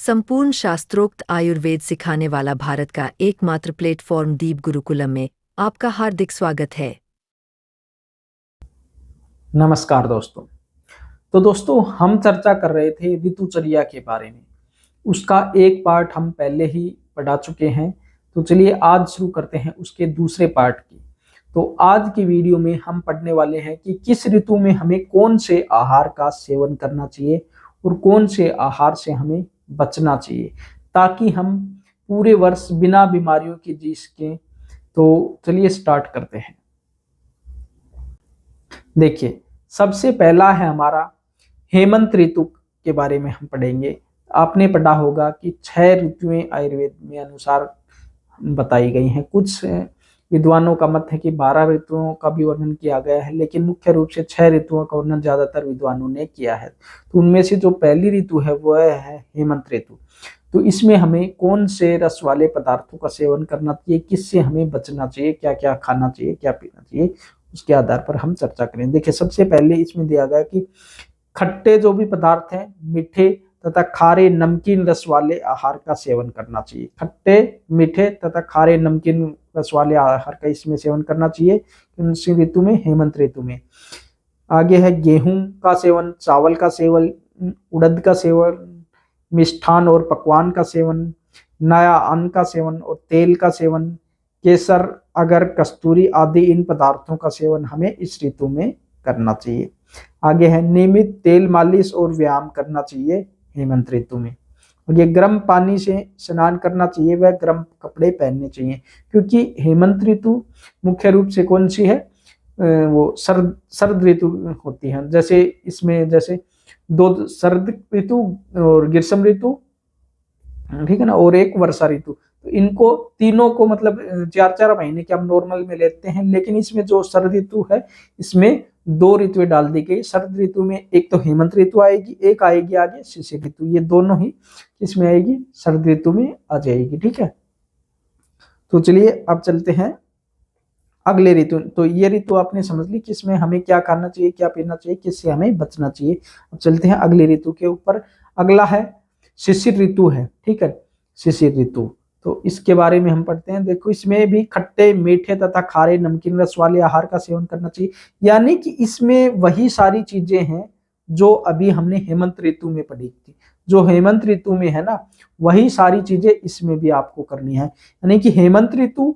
संपूर्ण शास्त्रोक्त आयुर्वेद सिखाने वाला भारत का एकमात्र प्लेटफॉर्म दीप गुरुकुलम में आपका हार्दिक स्वागत है। नमस्कार दोस्तों। तो दोस्तों, हम चर्चा कर रहे थे ऋतुचर्या के बारे में। उसका एक पार्ट हम पहले ही पढ़ा चुके हैं। तो चलिए आज शुरू करते हैं उसके दूसरे पार्ट की। तो आज की वीडियो में हम पढ़ने वाले हैं कि किस ऋतु में हमें कौन से आहार का सेवन करना चाहिए और कौन से आहार से हमें बचना चाहिए, ताकि हम पूरे वर्ष बिना बीमारियों के जी सकें। तो चलिए स्टार्ट करते हैं। देखिए, सबसे पहला है हमारा हेमंत ऋतु के बारे में हम पढ़ेंगे। आपने पढ़ा होगा कि 6 ऋतुएं आयुर्वेद में अनुसार बताई गई हैं। कुछ विद्वानों का मत है कि 12 ऋतुओं का भी वर्णन किया गया है, लेकिन मुख्य रूप से 6 ऋतुओं का वर्णन ज्यादातर विद्वानों ने किया है। तो उनमें से जो पहली ऋतु है वह है हेमंत ऋतु। तो इसमें हमें कौन से रस वाले पदार्थों का सेवन करना चाहिए, किससे हमें बचना चाहिए, क्या क्या खाना चाहिए, क्या पीना चाहिए, उसके आधार पर हम चर्चा करें। देखिए, सबसे पहले इसमें दिया गया कि खट्टे जो भी पदार्थ हैं, मीठे तथा खारे नमकीन रस वाले आहार का सेवन करना चाहिए। खट्टे, मीठे तथा खारे नमकीन रस वाले आहार का इसमें सेवन करना चाहिए इसी ऋतु में, हेमंत ऋतु में। आगे है गेहूं का सेवन, चावल का सेवन, उड़द का सेवन, मिष्ठान और पकवान का सेवन, नया अन्न का सेवन और तेल का सेवन, केसर, अगर, कस्तूरी आदि इन पदार्थों का सेवन हमें इस ऋतु में करना चाहिए। आगे है नियमित तेल मालिश और व्यायाम करना चाहिए हेमंत ऋतु में। और ये गर्म पानी से स्नान करना चाहिए, वह गर्म कपड़े पहनने चाहिए, क्योंकि हेमंत ऋतु मुख्य रूप से कौन सी है, वो सर्द ऋतु होती है। जैसे इसमें जैसे 2 शरद ऋतु और ग्रीष्म ऋतु, ठीक है ना, और एक वर्षा ऋतु। तो इनको तीनों को मतलब 4-4 महीने के हम नॉर्मल में लेते हैं, लेकिन इसमें जो शरद ऋतु है इसमें 2 ऋतुएं डाल दी गई। शरद ऋतु में एक तो हेमंत ऋतु आएगी, एक आएगी आगे शिशिर ऋतु। ये दोनों ही इसमें आएगी, शरद ऋतु में आ जाएगी, ठीक है। तो चलिए अब चलते हैं अगले ऋतु। तो ये ऋतु आपने समझ ली कि इसमें हमें क्या करना चाहिए, क्या पीना चाहिए, किससे हमें बचना चाहिए। अब चलते हैं अगले ऋतु के ऊपर। अगला है शिशिर ऋतु है, ठीक है, शिशिर ऋतु। तो इसके बारे में हम पढ़ते हैं। देखो, इसमें भी खट्टे, मीठे तथा खारे नमकीन रस वाले आहार का सेवन करना चाहिए। यानी कि इसमें वही सारी चीजें हैं जो अभी हमने हेमंत ऋतु में पढ़ी थी। जो हेमंत ऋतु में है ना, वही सारी चीजें इसमें भी आपको करनी है। यानी कि हेमंत ऋतु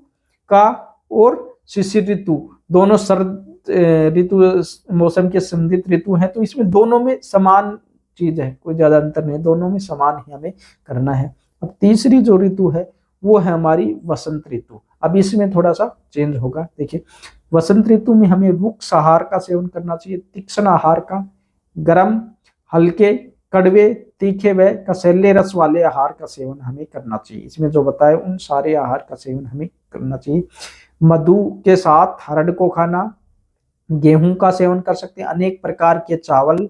का और शिशिर ऋतु दोनों शरद ऋतु मौसम के संबंधित ऋतु हैं। तो इसमें दोनों में समान चीज है, कोई ज्यादा अंतर नहीं, दोनों में समान ही हमें करना है। अब तीसरी जो ऋतु है वो है हमारी वसंत ऋतु। अब इसमें थोड़ा सा चेंज होगा। देखिए, वसंत ऋतु में हमें रुक्ष आहार का सेवन करना चाहिए, तीक्ष्ण आहार का, गरम, हल्के, कड़वे, तीखे व कसैले रस वाले आहार का सेवन हमें करना चाहिए। इसमें जो बताए उन सारे आहार का सेवन हमें करना चाहिए। मधु के साथ हरड़ को खाना, गेहूं का सेवन कर सकते हैं, अनेक प्रकार के चावल,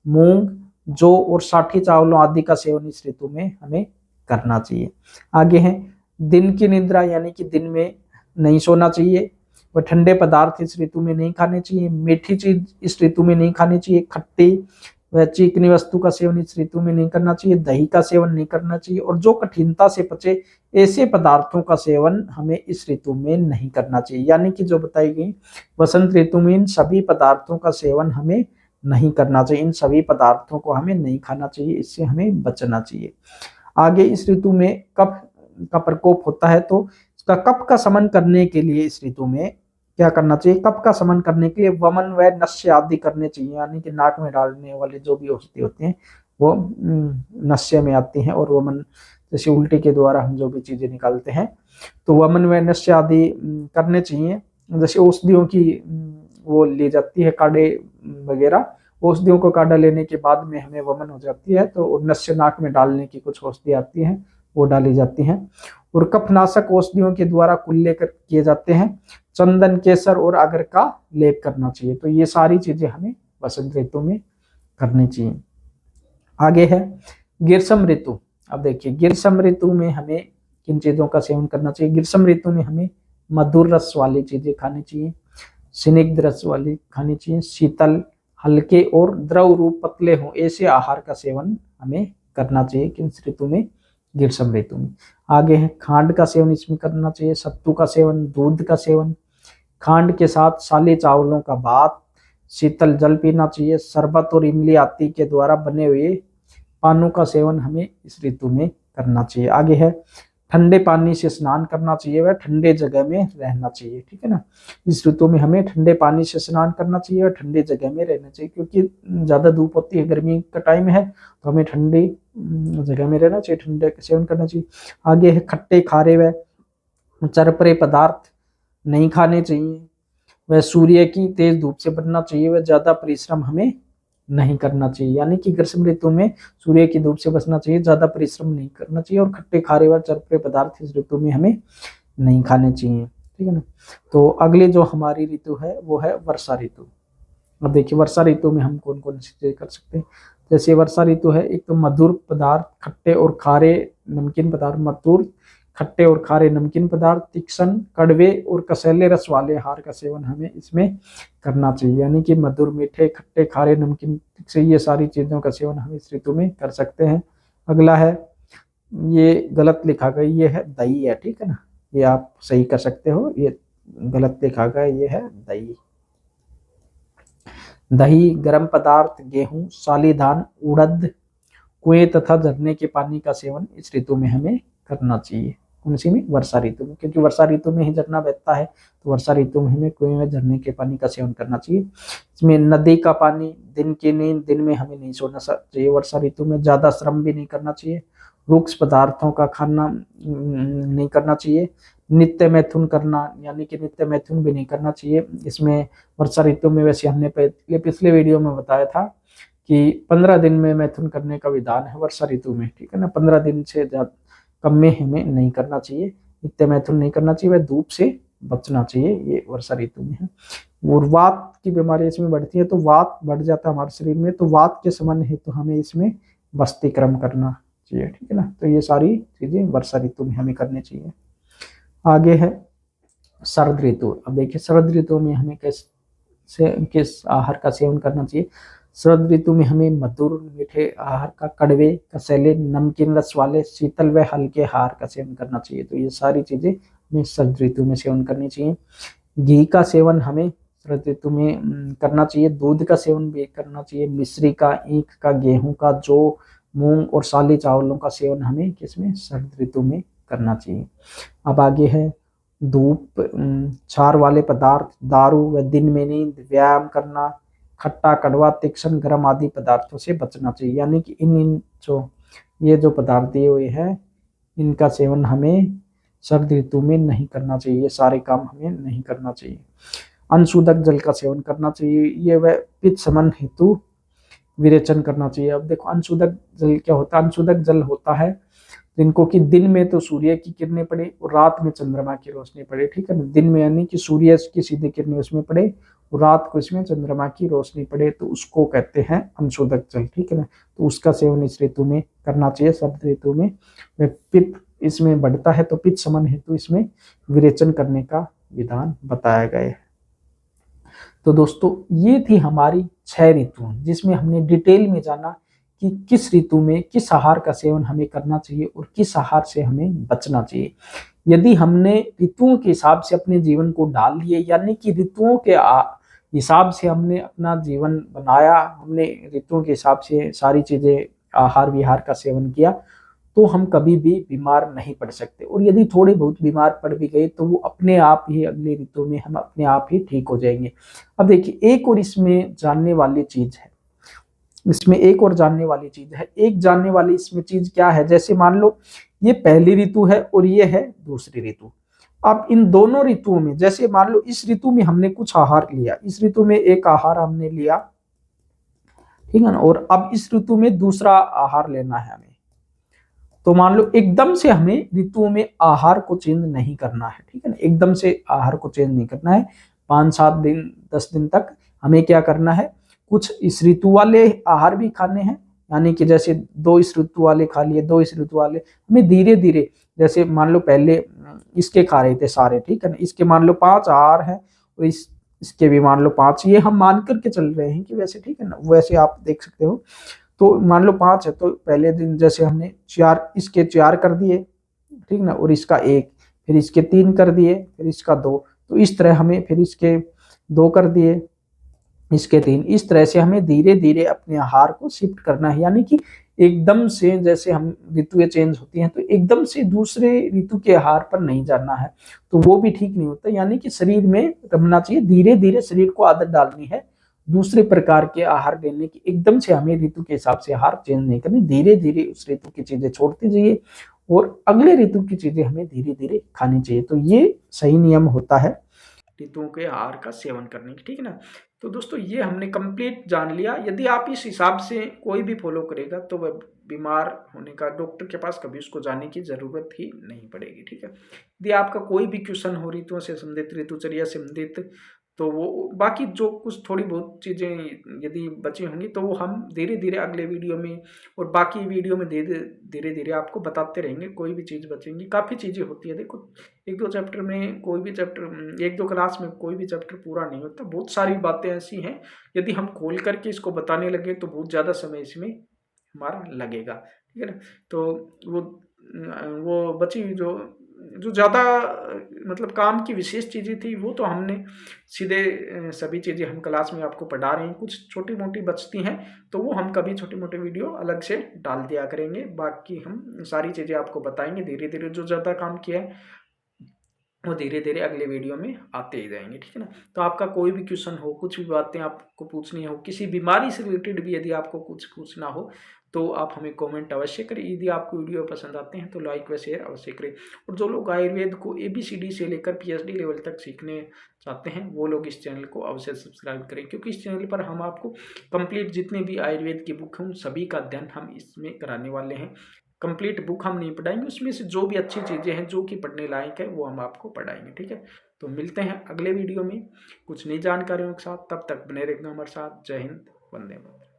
मूंग, जौ और साठी चावलों आदि का सेवन इस ऋतु में हमें करना चाहिए। आगे है दिन की निद्रा, यानी कि दिन में नहीं सोना चाहिए। वह ठंडे पदार्थ इस ऋतु में नहीं खाने चाहिए, मीठी चीज इस ऋतु में नहीं खानी चाहिए, खट्टी व चिकनी वस्तु का सेवन इस ऋतु में नहीं करना चाहिए, दही का सेवन नहीं करना चाहिए, और जो कठिनता से पचे ऐसे पदार्थों का सेवन हमें इस ऋतु में नहीं करना चाहिए। यानी कि जो बताई गई वसंत ऋतु में इन सभी पदार्थों का सेवन हमें नहीं करना चाहिए, इन सभी पदार्थों को हमें नहीं खाना चाहिए, इससे हमें बचना चाहिए। आगे इस ऋतु में कफ का प्रकोप होता है, तो इसका कफ का शमन करने के लिए इस ऋतु में क्या करना चाहिए, कफ का शमन करने के लिए वमन व नस्य आदि करने चाहिए। यानी कि नाक में डालने वाले जो भी औषधि होती हैं वो नस्य में आती हैं, और वमन जैसे उल्टी के द्वारा हम जो भी चीजें निकालते हैं, तो वमन व नस्य आदि करने चाहिए। जैसे औषधियों की वो ली जाती है, काढ़े वगैरह, औषधियों को काढ़ा लेने के बाद में हमें वमन हो जाती है, तो नस्य नाक में डालने की कुछ औषधि आती हैं, वो डाली जाती हैं। और कफनाशक औषधियों के द्वारा कुल्ले किए जाते हैं। चंदन, केसर और अगर का लेप करना चाहिए। तो ये सारी चीजें हमें वसंत ऋतु में करनी चाहिए। आगे है ग्रीष्म ऋतु। अब देखिए, ग्रीष्म ऋतु में हमें किन चीजों का सेवन करना चाहिए। ग्रीष्म ऋतु में हमें मधुर रस वाली चीजें खानी चाहिए, स्निग्ध रस वाली खानी चाहिए, शीतल, हल्के और द्रव रूप पतले हों ऐसे आहार का सेवन हमें करना चाहिए, किस ऋतु में, ग्रीष्म ऋतु में। आगे है खांड का सेवन इसमें करना चाहिए, सत्तू का सेवन, दूध का सेवन, खांड के साथ साले चावलों का भात, शीतल जल पीना चाहिए, शरबत और इमली आदि के द्वारा बने हुए पानों का सेवन हमें इस ऋतु में करना चाहिए। आगे है ठंडे पानी से स्नान करना चाहिए व ठंडे जगह में रहना चाहिए, ठीक है ना। इस ऋतु में हमें ठंडे पानी से स्नान करना चाहिए और ठंडे जगह में रहना चाहिए, क्योंकि ज्यादा धूप होती है, गर्मी का टाइम है, तो हमें ठंडी जगह में रहना चाहिए, ठंडे का सेवन करना चाहिए। आगे है खट्टे खारे व चरपरे पदार्थ नहीं खाने चाहिए, वह सूर्य की तेज धूप से बचना चाहिए, वह ज्यादा परिश्रम हमें नहीं करना चाहिए। यानी कि ग्रीष्म ऋतु में सूर्य की धूप से बचना चाहिए, ज्यादा परिश्रम नहीं करना चाहिए, और खट्टे खारे व चरपरे पदार्थ इस ऋतु में हमें नहीं खाने चाहिए, ठीक है ना। तो अगले जो हमारी ऋतु है वो है वर्षा ऋतु। अब देखिए वर्षा ऋतु में हम कौन कौन सी चीजें कर सकते हैं। जैसे वर्षा ऋतु है, एक तो मधुर पदार्थ, खट्टे और खारे नमकीन पदार्थ, मधुर खट्टे और खारे नमकीन पदार्थ, तीक्ष्ण कड़वे और कसैले रस वाले आहार का सेवन हमें इसमें करना चाहिए। यानी कि मधुर, मीठे, खट्टे, खारे, नमकीन से ये सारी चीजों का सेवन हम इस ऋतु में कर सकते हैं। अगला है, ये गलत लिखा गया, ये है दही है, ठीक है ना, ये आप सही कर सकते हो, ये गलत लिखा गया, ये है दही। दही, गर्म पदार्थ, गेहूं, साली धान, उड़द, कुएं तथा झरने के पानी का सेवन इस ऋतु में हमें करना चाहिए। कौन सी में, वर्षा ऋतु में, क्योंकि वर्षा ऋतु में ही झरना बहता है, तो वर्षा ऋतु में हमें कुएं में झरने के पानी का सेवन करना चाहिए। इसमें नदी का पानी, दिन की नींद, दिन में हमें नहीं सोना चाहिए वर्षा ऋतु में, ज्यादा श्रम भी नहीं करना चाहिए, रुक्ष पदार्थों का खाना नहीं करना चाहिए, नित्य मैथुन करना, यानी कि नित्य मैथुन भी नहीं करना चाहिए इसमें वर्षा ऋतु में। वैसे हमने पिछले वीडियो में बताया था कि 15 दिन में मैथुन करने का विधान है वर्षा ऋतु में, ठीक है ना। 15 दिन से ज्यादा कम में हमें नहीं करना चाहिए, नित्य मैथुन नहीं करना चाहिए, वह धूप से बचना चाहिए, ये वर्षा ऋतु में है। और वात की बीमारी इसमें बढ़ती है, तो वात बढ़ जाता है हमारे शरीर में, तो वात के समन है तो हमें इसमें बस्तिक्रम करना चाहिए, ठीक है ना। तो ये सारी चीजें वर्षा ऋतु में हमें करनी चाहिए। आगे है शरद ऋतु। अब देखिए शरद ऋतु में हमें किस आहार का सेवन करना चाहिए। शरद ऋतु में हमें मधुर मीठे आहार का, कड़वे, कसैले, नमकीन रस वाले, शीतल व हल्के आहार का सेवन करना चाहिए। तो ये सारी चीजें हमें शरद ऋतु में सेवन करनी चाहिए। घी का सेवन हमें शरद ऋतु में करना चाहिए, दूध का सेवन भी करना चाहिए, मिश्री का, ईख का, गेहूं का, जौ, मूंग और साले चावलों का सेवन हमें किसमें, शरद ऋतु में करना चाहिए। अब आगे है धूप, क्षार वाले पदार्थ, दारू व दिन में नींद, व्यायाम करना, खट्टा, कड़वा, तीक्ष्ण, गर्म आदि पदार्थों से बचना चाहिए। यानी कि इन जो पदार्थ दिए हुए हैं इनका सेवन हमें शरद ऋतु में नहीं करना चाहिए, ये सारे काम हमें नहीं करना चाहिए। अनशोधक जल का सेवन करना चाहिए, ये वह पित्त शमन हेतु विरेचन करना चाहिए। अब देखो अनशोधक जल क्या होता है, अनशोधक जल होता है जिनको कि दिन में तो सूर्य की किरणें पड़े और रात में चंद्रमा की रोशनी पड़े, ठीक है ना। दिन में यानी कि सूर्य की सीधी किरणें उसमें पड़े और रात को इसमें चंद्रमा की रोशनी पड़े, तो उसको कहते हैं अनशोधक जल, ठीक है ना। तो उसका सेवन इस ऋतु में करना चाहिए। शरद ऋतु में पित्त इसमें बढ़ता है, तो पित्त शमन हेतु इसमें विरेचन करने का विधान बताया गया है। तो दोस्तों ये थी हमारी 6 ऋतुएं, जिसमें हमने डिटेल में जाना कि किस ऋतु में किस आहार का सेवन हमें करना चाहिए और किस आहार से हमें बचना चाहिए। यदि हमने ऋतुओं के हिसाब से अपने जीवन को डाल लिए, यानी कि ऋतुओं के हिसाब से हमने अपना जीवन बनाया, हमने ऋतुओं के हिसाब से सारी चीजें आहार विहार का सेवन किया, तो हम कभी भी बीमार नहीं पड़ सकते। और यदि थोड़े बहुत बीमार पड़ भी गए तो वो अपने आप ही अगले ऋतु में हम अपने आप ही ठीक हो जाएंगे। अब देखिए एक और इसमें जानने वाली चीज है, एक जानने वाली इसमें चीज क्या है। जैसे मान लो ये पहली ऋतु है और ये है दूसरी ऋतु। अब इन दोनों ऋतुओं में, जैसे मान लो इस ऋतु में हमने कुछ आहार लिया, इस ऋतु में एक आहार हमने लिया, ठीक है ना, और अब इस ऋतु में दूसरा आहार लेना है हमें, तो मान लो एकदम से हमें ऋतुओं में आहार को चेंज नहीं करना है, ठीक है ना। एकदम से आहार को चेंज नहीं करना है, 5-7 दिन 10 दिन तक हमें क्या करना है, कुछ इस ऋतु वाले आहार भी खाने हैं, यानी कि जैसे 2 इस ऋतु वाले खा लिए, 2 इस ऋतु वाले, हमें धीरे धीरे, जैसे मान लो पहले इसके खा रहे थे सारे, ठीक है ना, इसके मान लो 5 आहार हैं और इसके भी मान लो 5, ये हम मान करके चल रहे हैं कि वैसे, ठीक है ना, वैसे आप देख सकते हो। तो मान लो 5 है, तो पहले दिन जैसे हमने 4, इसके 4 कर दिए, ठीक ना, और इसका 1, फिर इसके 3 कर दिए, फिर इसका 2, तो इस तरह हमें फिर इसके 2 कर दिए, इसके 3, इस तरह से हमें धीरे धीरे अपने आहार को शिफ्ट करना है। यानी कि एकदम से जैसे हम ऋतुएं चेंज होती हैं तो एकदम से दूसरे ऋतु के आहार पर नहीं जाना है, तो वो भी ठीक नहीं होता। यानी कि शरीर में रखना चाहिए, धीरे धीरे शरीर को आदत डालनी है दूसरे प्रकार के आहार लेने की। एकदम से हमें ऋतु के हिसाब से आहार चेंज नहीं करनी, धीरे धीरे उस ऋतु की चीजें छोड़ती जाइए और अगले ऋतु की चीजें हमें धीरे धीरे खानी चाहिए। तो ये सही नियम होता है ऋतुओं के आहार का सेवन करने की, ठीक है ना। तो दोस्तों ये हमने कंप्लीट जान लिया। यदि आप इस हिसाब से कोई भी फॉलो करेगा तो वह बीमार होने का, डॉक्टर के पास कभी उसको जाने की जरूरत ही नहीं पड़ेगी, ठीक है। यदि आपका कोई भी क्वेश्चन हो ऋतुओं से संबंधित, ऋतुचर्या से संबंधित, तो वो बाकी जो कुछ थोड़ी बहुत चीजें यदि बची होंगी तो वो हम धीरे धीरे अगले वीडियो में और बाकी वीडियो में धीरे धीरे आपको बताते रहेंगे। कोई भी चीज बचेंगी, काफी चीजें होती है। देखो 1-2 चैप्टर में कोई भी चैप्टर, 1-2 क्लास में कोई भी चैप्टर पूरा नहीं होता, बहुत सारी बातें ऐसी हैं यदि हम खोल करके इसको बताने लगे तो बहुत ज़्यादा समय इसमें हमारा लगेगा, ठीक है ना। तो वो बची जो जो ज़्यादा मतलब काम की विशेष चीज़ें थी वो तो हमने सीधे सभी चीज़ें हम क्लास में आपको पढ़ा रहे हैं। कुछ छोटी मोटी बचती हैं तो वो हम कभी छोटे मोटे वीडियो अलग से डाल दिया करेंगे। बाकी हम सारी चीज़ें आपको बताएंगे धीरे धीरे। जो ज़्यादा काम किया है वो धीरे धीरे अगले वीडियो में आते ही जाएंगे, ठीक है ना। तो आपका कोई भी क्वेश्चन हो, कुछ भी बातें आपको पूछनी हो, किसी बीमारी से रिलेटेड भी यदि आपको कुछ पूछना हो तो आप हमें कमेंट अवश्य करें। यदि आपको वीडियो पसंद आते हैं तो लाइक व शेयर अवश्य करें। और जो लोग आयुर्वेद को ABCD से लेकर PhD लेवल तक सीखने चाहते हैं वो लोग इस चैनल को अवश्य सब्सक्राइब करें, क्योंकि इस चैनल पर हम आपको कंप्लीट जितने भी आयुर्वेद की बुक हैं उन सभी का अध्ययन हम इसमें कराने वाले हैं। कंप्लीट बुक हम नहीं पढ़ाएंगे, उसमें से जो भी अच्छी चीज़ें हैं जो कि पढ़ने लायक है वो हम आपको पढ़ाएंगे, ठीक है। तो मिलते हैं अगले वीडियो में कुछ नई जानकारियों के साथ, तब तक बने रहिएगा हमारे साथ। जय हिंद, वंदे मातरम।